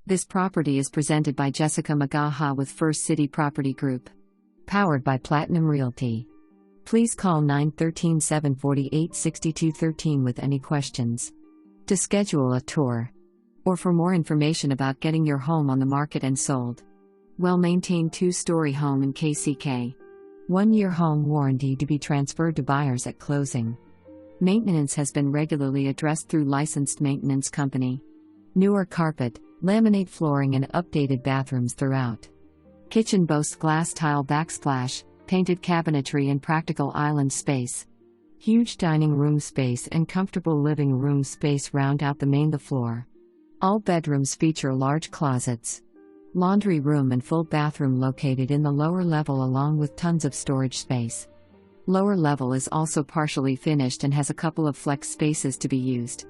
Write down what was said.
This property is presented by Jessica Magaha with First City Property Group. Powered by Platinum Realty. Please call 913-748-6213 with any questions. To schedule a tour. Or for more information about getting your home on the market and sold. Well-maintained 2-story home in KCK. 1-year home warranty to be transferred to buyers at closing. Maintenance has been regularly addressed through licensed maintenance company. Newer carpet, laminate flooring and updated bathrooms throughout. Kitchen boasts glass tile backsplash, painted cabinetry and practical island space. Huge dining room space and comfortable living room space round out the floor. All bedrooms feature large closets. Laundry room and full bathroom located in the lower level along with tons of storage space. Lower level is also partially finished and has a couple of flex spaces to be used.